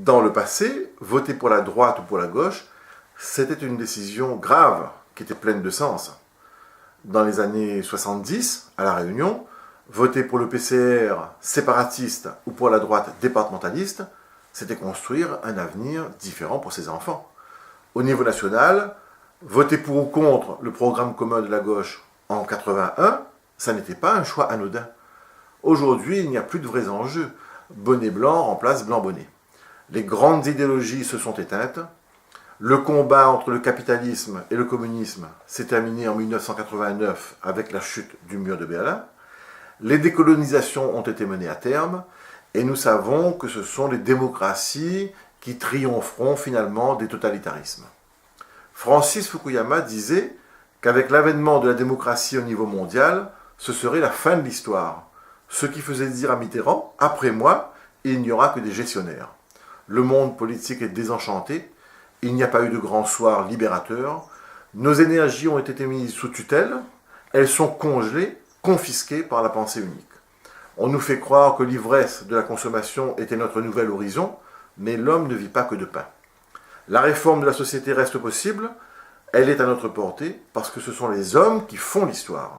Dans le passé, voter pour la droite ou pour la gauche, c'était une décision grave, qui était pleine de sens. Dans les années 70, à La Réunion, voter pour le PCR séparatiste ou pour la droite départementaliste, c'était construire un avenir différent pour ses enfants. Au niveau national, voter pour ou contre le programme commun de la gauche en 81, ça n'était pas un choix anodin. Aujourd'hui, il n'y a plus de vrais enjeux. Bonnet blanc remplace blanc bonnet. Les grandes idéologies se sont éteintes. Le combat entre le capitalisme et le communisme s'est terminé en 1989 avec la chute du mur de Berlin. Les décolonisations ont été menées à terme et nous savons que ce sont les démocraties qui triompheront finalement des totalitarismes. Francis Fukuyama disait qu'avec l'avènement de la démocratie au niveau mondial, ce serait la fin de l'histoire. Ce qui faisait dire à Mitterrand, après moi, il n'y aura que des gestionnaires. Le monde politique est désenchanté, il n'y a pas eu de grand soir libérateur, nos énergies ont été mises sous tutelle, elles sont congelées, confisquées par la pensée unique. On nous fait croire que l'ivresse de la consommation était notre nouvel horizon, mais l'homme ne vit pas que de pain. La réforme de la société reste possible, elle est à notre portée, parce que ce sont les hommes qui font l'histoire.